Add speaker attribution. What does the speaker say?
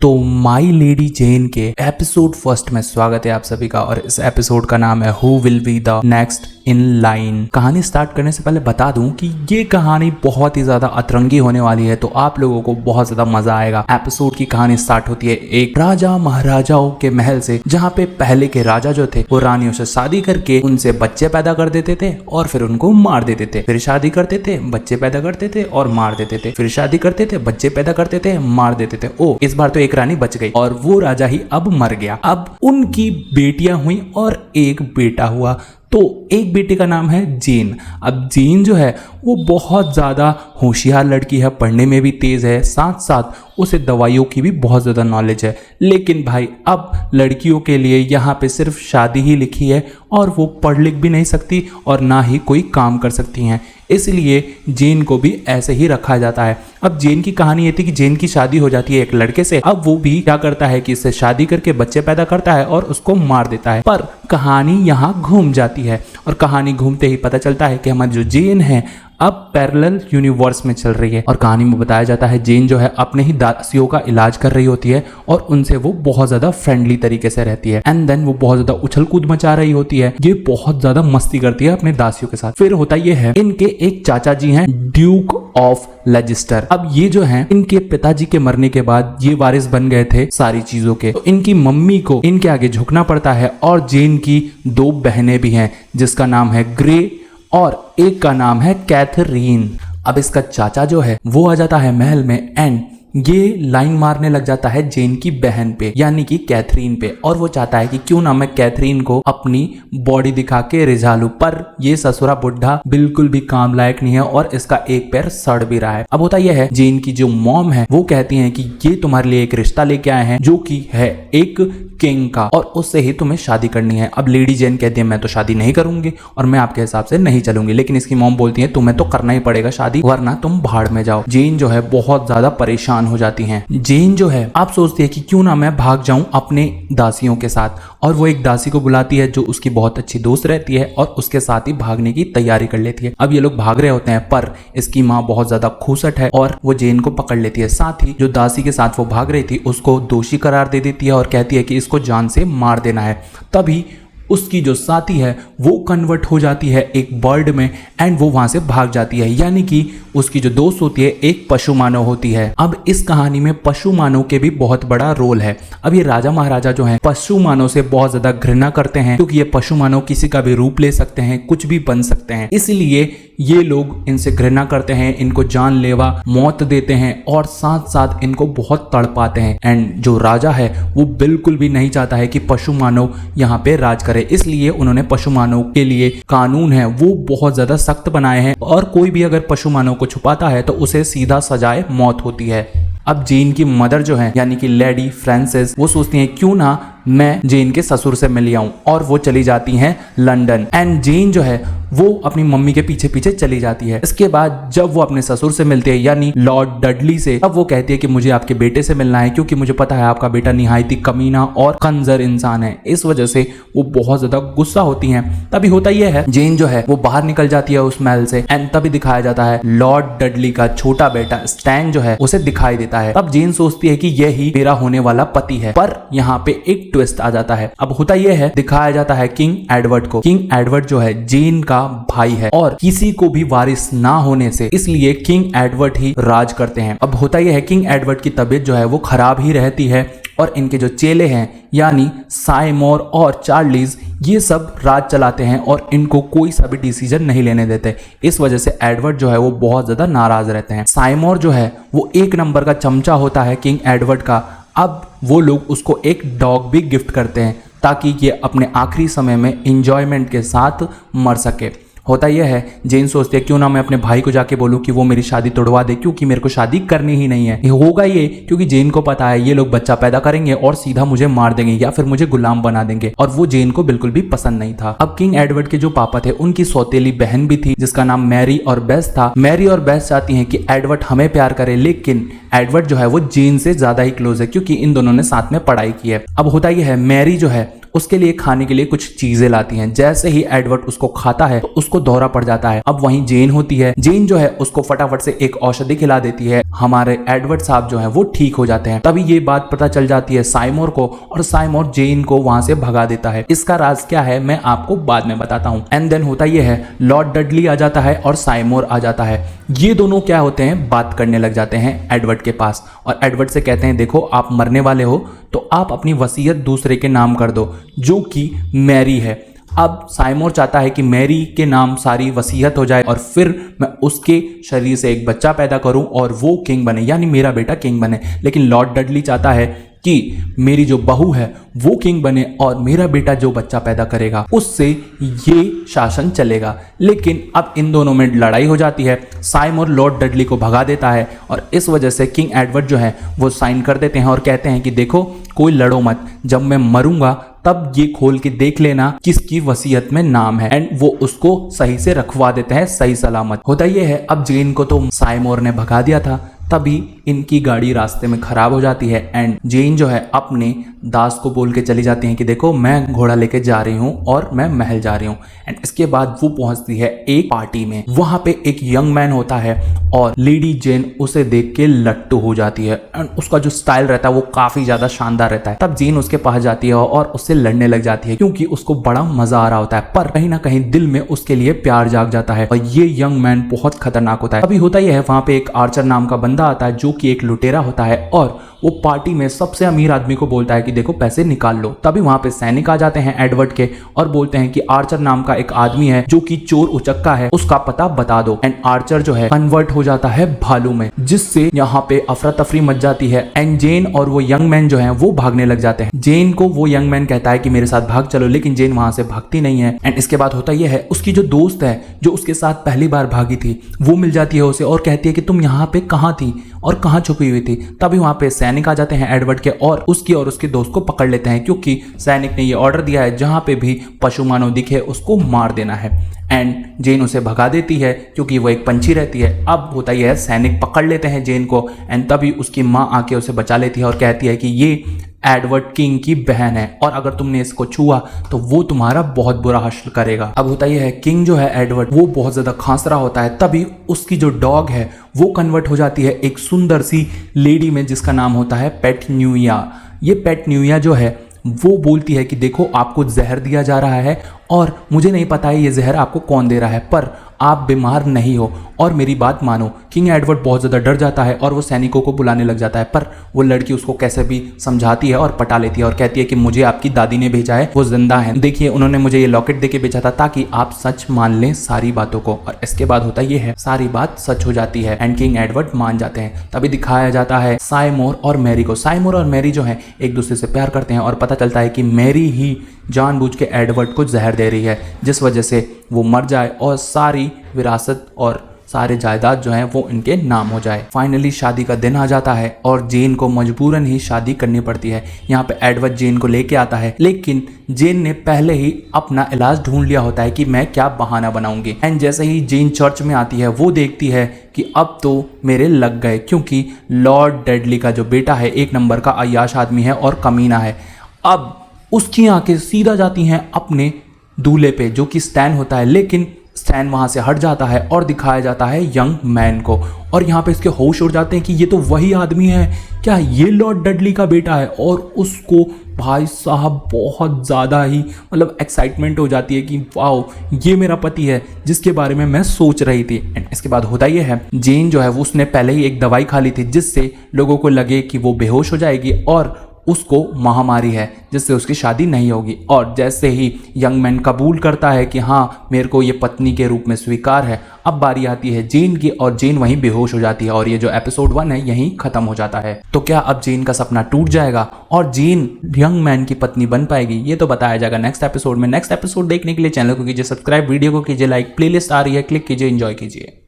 Speaker 1: तो माई लेडी जेन के episode first में स्वागत है आप सभी का। और इस एपिसोड का नाम है who will be the next in line. कहानी स्टार्ट करने से पहले बता दूं कि ये कहानी बहुत ही ज्यादा अतरंगी होने वाली है, तो आप लोगों को बहुत ज्यादा मजा आएगा। एपिसोड की कहानी स्टार्ट होती है एक राजा महाराजाओं के महल से, जहाँ पे पहले के राजा जो थे वो रानियों से शादी करके उनसे बच्चे पैदा कर देते थे और फिर उनको मार देते थे। फिर शादी करते थे, बच्चे पैदा करते थे और मार देते थे। फिर शादी करते थे, बच्चे पैदा करते थे, मार देते थे। ओ, इस बार तो एक रानी बच गई और वो राजा ही अब मर गया। अब उनकी बेटियां हुई और एक बेटा हुआ। तो एक बेटे का नाम है जेन। अब जेन जो है वो बहुत ज़्यादा होशियार लड़की है, पढ़ने में भी तेज़ है, साथ साथ उसे दवाइयों की भी बहुत ज़्यादा नॉलेज है। लेकिन भाई अब लड़कियों के लिए यहाँ पे सिर्फ शादी ही लिखी है और वो पढ़ लिख भी नहीं सकती और ना ही कोई काम कर सकती हैं, इसलिए जेन को भी ऐसे ही रखा जाता है। अब जेन की कहानी ये थी कि जेन की शादी हो जाती है एक लड़के से। अब वो भी क्या करता है कि इससे शादी करके बच्चे पैदा करता है और उसको मार देता है। पर कहानी यहाँ घूम जाती है और कहानी घूमते ही पता चलता है कि हमारी जो जेन है अब पैरेलल यूनिवर्स में चल रही है। और कहानी में बताया जाता है जेन जो है अपने ही दासियों का इलाज कर रही होती है और उनसे वो बहुत ज्यादा फ्रेंडली तरीके से रहती है। एंड देन वो बहुत ज्यादा उछल कूद मचा रही होती है, ये बहुत ज्यादा मस्ती करती है अपने दासियों के साथ। फिर होता ये है, इनके एक चाचा जी हैं ड्यूक ऑफ लेजिस्टर। अब ये जो है इनके पिताजी के मरने के बाद ये वारिस बन गए थे सारी चीजों के, तो इनकी मम्मी को इनके आगे झुकना पड़ता है। और जेन की दो बहनें भी हैं जिसका नाम है ग्रे और एक का नाम है कैथरीन। अब इसका चाचा जो है वो आ जाता है महल में एंड ये लाइन मारने लग जाता है जेन की बहन पे, यानी कि कैथरीन पे। और वो चाहता है कि क्यों ना मैं कैथरीन को अपनी बॉडी दिखा के रिझा लूं, पर ये ससुरा बुढ़ा बिल्कुल भी काम लायक नहीं है और इसका एक पैर सड़ भी रहा है। अब होता यह है, जेन की जो मॉम है वो कहती है कि ये तुम्हारे लिए एक रिश्ता लेके आए हैं जो कि है एक किंग का और उससे ही तुम्हें शादी करनी है। अब लेडी जेन कहती है मैं तो शादी नहीं करूंगी और मैं आपके हिसाब से नहीं चलूंगी। लेकिन इसकी मॉम बोलती है तुम्हें तो करना ही पड़ेगा शादी, वरना तुम भाड़ में जाओ। जेन जो है बहुत ज्यादा परेशान हो जाती हैं। जेन जो है आप सोचती है कि क्यों ना मैं भाग जाऊं अपने दासियों के साथ, और वो एक दासी को बुलाती है जो उसकी बहुत अच्छी दोस्त रहती है और उसके साथ ही भागने की तैयारी कर लेती है। अब ये लोग भाग रहे होते हैं पर इसकी माँ बहुत ज्यादा खूसट है और वो जेन को पकड़ लेती है। साथ ही जो दासी के साथ वो भाग रही थी उसको दोषी करार दे देती है और कहती है कि इसको जान से मार देना है। तभी उसकी जो साथी है वो कन्वर्ट हो जाती है एक बर्ड में एंड वो वहां से भाग जाती है, यानी कि उसकी जो दोस्त होती है एक पशु मानव होती है। अब इस कहानी में पशु मानव के भी बहुत बड़ा रोल है। अब ये राजा महाराजा जो हैं पशु मानव से बहुत ज्यादा घृणा करते हैं, क्योंकि ये पशु मानव किसी का भी रूप ले सकते हैं, कुछ भी बन सकते हैं, इसलिए ये लोग इनसे घृणा करते हैं, इनको जानलेवा मौत देते हैं और साथ साथ इनको बहुत तड़पाते हैं। एंड जो राजा है वो बिल्कुल भी नहीं चाहता है कि पशु मानव यहाँ पे राज करे, इसलिए उन्होंने पशु मानव के लिए कानून है वो बहुत ज्यादा सख्त बनाए हैं और कोई भी अगर पशु मानव को छुपाता है तो उसे सीधा सजाए मौत होती है। अब जेन की मदर जो है यानी कि लेडी फ्रांसिस वो सोचती हैं क्यों ना मैं जेन के ससुर से मिल आऊं, और वो चली जाती हैं लंदन। एंड जेन जो है वो अपनी मम्मी के पीछे पीछे चली जाती है। इसके बाद जब वो अपने ससुर से मिलते हैं यानी लॉर्ड डडली से, अब वो कहती है कि मुझे आपके बेटे से मिलना है क्योंकि मुझे पता है आपका बेटा निहायती कमीना और कंजर इंसान है। इस वजह से वो बहुत ज्यादा गुस्सा होती हैं। तभी होता यह है, जेन जो है वो बाहर निकल जाती है उस महल से एंड तभी दिखाया जाता है लॉर्ड डडली का छोटा बेटा स्टैन जो है उसे दिखाई देता है। तब जेन सोचती है कि यही मेरा होने वाला पति है, पर यहाँ पे एक ट्विस्ट आ जाता है। अब होता यह है, दिखाया जाता है किंग एडवर्ड को। किंग एडवर्ड जो है जेन का भाई है और किसी को भी वारिस ना होने से इसलिए किंग एडवर्ड ही राज करते हैं। अब होता यह है, किंग एडवर्ड की तबीयत जो है वो खराब ही रहती है और इनके जो चेले हैं यानी साइमोर और चार्लीज ये सब राज चलाते हैं और इनको कोई सा भी डिसीजन नहीं लेने देते। इस वजह से एडवर्ड जो है वो बहुत ज्यादा नाराज रहते हैं। साइमोर जो है वो एक नंबर का चमचा होता है किंग एडवर्ड का। अब वो लोग उसको एक डॉग भी गिफ्ट करते हैं ताकि ये अपने आखिरी समय में एंजॉयमेंट के साथ मर सके। होता यह है, जेन सोचती है क्यों ना मैं अपने भाई को जाके बोलूं कि वो मेरी शादी तोड़वा दे, क्योंकि मेरे को शादी करनी ही नहीं है। होगा ये क्योंकि जेन को पता है ये लोग बच्चा पैदा करेंगे और सीधा मुझे मार देंगे या फिर मुझे गुलाम बना देंगे, और वो जेन को बिल्कुल भी पसंद नहीं था। अब किंग एडवर्ड के जो पापा थे उनकी सौतेली बहन भी थी जिसका नाम मैरी और बेस था। मैरी और बेस चाहती हैं कि एडवर्ड हमें प्यार करे, लेकिन एडवर्ड जो है वो जेन से ज्यादा ही क्लोज है क्योंकि इन दोनों ने साथ में पढ़ाई की है। अब होता यह है, मैरी जो है उसके लिए खाने के लिए कुछ चीजें लाती हैं। जैसे ही एडवर्ड उसको खाता है तो उसको दौरा पड़ जाता है। अब वहीं जेन होती है, जेन जो है उसको फटाफट से एक औषधि खिला देती है। हमारे एडवर्ड साहब जो है वो ठीक हो जाते हैं। तभी ये बात पता चल जाती है साइमोर को और साइमोर जेन को वहां से भगा देता है। इसका राज क्या है मैं आपको बाद में बताता हूँ। एंड देन होता यह है, लॉर्ड डडली आ जाता है और साइमोर आ जाता है। ये दोनों क्या होते हैं, बात करने लग जाते हैं एडवर्ड के पास और एडवर्ड से कहते हैं देखो आप मरने वाले हो तो आप अपनी वसीयत दूसरे के नाम कर दो जो कि मैरी है। अब साइमोर चाहता है कि मैरी के नाम सारी वसीयत हो जाए और फिर मैं उसके शरीर से एक बच्चा पैदा करूं और वो किंग बने, यानी मेरा बेटा किंग बने। लेकिन लॉर्ड डडली चाहता है कि मेरी जो बहू है वो किंग बने और मेरा बेटा जो बच्चा पैदा करेगा उससे ये शासन चलेगा। लेकिन अब इन दोनों में लड़ाई हो जाती है। साइमोर लॉर्ड डडली को भगा देता है और इस वजह से किंग एडवर्ड जो है वो साइन कर देते हैं और कहते हैं कि देखो कोई लड़ो मत, जब मैं मरूंगा तब ये खोल के देख लेना किसकी वसीयत में नाम है। एंड वो उसको सही से रखवा देते हैं सही सलामत। होता ये है, अब जेन को तो साइमोर ने भगा दिया था, तभी इनकी गाड़ी रास्ते में खराब हो जाती है एंड जेन जो है अपने दास को बोल के चली जाती है कि देखो मैं घोड़ा लेके जा रही हूँ और मैं महल जा रही हूँ। एंड इसके बाद वो पहुंचती है एक पार्टी में। वहां पे एक यंग मैन होता है और लेडी जेन उसे देख के लट्टू हो जाती है एंड उसका जो स्टाइल रहता है वो काफी ज्यादा शानदार रहता है। तब जेन उसके पास जाती है और उससे लड़ने लग जाती है क्योंकि उसको बड़ा मजा आ रहा होता है, पर कहीं ना कहीं दिल में उसके लिए प्यार जाग जाता है और ये यंग मैन बहुत खतरनाक होता है। अभी होता यह है, वहां पे एक आर्चर नाम का बंदा आता है जो कि एक लुटेरा होता है और वो पार्टी में सबसे अमीर आदमी को बोलता है कि देखो पैसे निकाल लो। तभी वहां पे सैनिक आ जाते हैं एडवर्ड के और बोलते हैं कि आर्चर नाम का एक आदमी है जो कि चोर उचक्का है, उसका पता बता दो। एंड आर्चर जो है कन्वर्ट हो जाता है भालू में, जिससे यहाँ पे अफरा तफरी मच जाती है एंड जेन और वो यंग मैन जो है वो भागने लग जाते हैं। जेन को वो यंग मैन कहता है कि मेरे साथ भाग चलो, लेकिन जेन वहां से भागती नहीं है। एंड इसके बाद होता यह है, उसकी जो दोस्त है जो उसके साथ पहली बार भागी थी वो मिल जाती है उसे और कहती है कि तुम यहाँ पे कहाँ थी और कहाँ छुपी हुई थी। तभी वहां पे सैनिक आ जाते हैं एडवर्ड के और उसके दोस्त को पकड़ लेते हैं क्योंकि सैनिक ने ये ऑर्डर दिया है जहां पे भी पशु मानव दिखे उसको मार देना है। एंड जेन उसे भगा देती है क्योंकि वो एक पंछी रहती है। अब होता यह है, सैनिक पकड़ लेते हैं जेन को एंड तभी उसकी माँ आके उसे बचा लेती है और कहती है कि ये एडवर्ड किंग की बहन है और अगर तुमने इसको छुआ तो वो तुम्हारा बहुत बुरा हासिल करेगा। अब होता यह है, किंग जो है एडवर्ड वो बहुत ज्यादा खांस रहा होता है। तभी उसकी जो डॉग है वो कन्वर्ट हो जाती है एक सुंदर सी लेडी में जिसका नाम होता है पेटन्यूया। ये पेटन्यूया जो है वो बोलती है कि देखो आपको जहर दिया जा रहा है और मुझे नहीं पता है ये जहर आपको कौन दे रहा है, पर आप बीमार नहीं हो और मेरी बात मानो। किंग एडवर्ड बहुत ज़्यादा डर जाता है और वो सैनिकों को बुलाने लग जाता है, पर वो लड़की उसको कैसे भी समझाती है और पटा लेती है और कहती है कि मुझे आपकी दादी ने भेजा है, वो जिंदा है, देखिए उन्होंने मुझे ये लॉकेट देके भेजा था ताकि आप सच मान लें सारी बातों को। और इसके बाद होता ये है, सारी बात सच हो जाती है एंड किंग एडवर्ड मान जाते हैं। तभी दिखाया जाता है साइमोर और मैरी को। साइमोर और मैरी जो है एक दूसरे से प्यार करते हैं और पता चलता है कि मैरी ही जानबूझ के एडवर्ड को जहर दे रही है जिस वजह से वो मर जाए और सारी विरासत और सारे जायदाद जो हैं वो इनके नाम हो जाए। फाइनली शादी का दिन आ जाता है और जेन को मजबूरन ही शादी करनी पड़ती है। यहाँ पे एडवर्ड जेन को लेके आता है, लेकिन जेन ने पहले ही अपना इलाज ढूंढ लिया होता है कि मैं क्या बहाना बनाऊंगी। एंड जैसे ही जेन चर्च में आती है वो देखती है कि अब तो मेरे लग गए, क्योंकि लॉर्ड डडली का जो बेटा है एक नंबर का अय्याश आदमी है और कमीना है। अब उसकी आंखें सीधा जाती हैं अपने दूल्हे पे जो कि स्टैन होता है, लेकिन स्टैन वहां से हट जाता है और दिखाया जाता है यंग मैन को। और यहाँ पे इसके होश उड़ जाते हैं कि ये तो वही आदमी है, क्या ये लॉर्ड डडली का बेटा है। और उसको भाई साहब बहुत ज़्यादा ही मतलब एक्साइटमेंट हो जाती है कि वाओ ये मेरा पति है जिसके बारे में मैं सोच रही थी। एंड इसके बाद होता ये है, जेन जो है वो उसने पहले ही एक दवाई खा ली थी जिससे लोगों को लगे कि वो बेहोश हो जाएगी और उसको महामारी है जिससे उसकी शादी नहीं होगी। और जैसे ही यंग मैन कबूल करता है कि हाँ मेरे को ये पत्नी के रूप में स्वीकार है, अब बारी आती है जेन की और जेन वहीं बेहोश हो जाती है और ये जो एपिसोड 1 है यहीं खत्म हो जाता है। तो क्या अब जेन का सपना टूट जाएगा और जेन यंग मैन की पत्नी बन पाएगी, ये तो बताया जाएगा नेक्स्ट एपिसोड में। नेक्स्ट एपिसोड देखने के लिए चैनल को कीजिए सब्सक्राइब, वीडियो को कीजिए लाइक, प्लेलिस्ट आ रही है क्लिक कीजिए, एंजॉय कीजिए।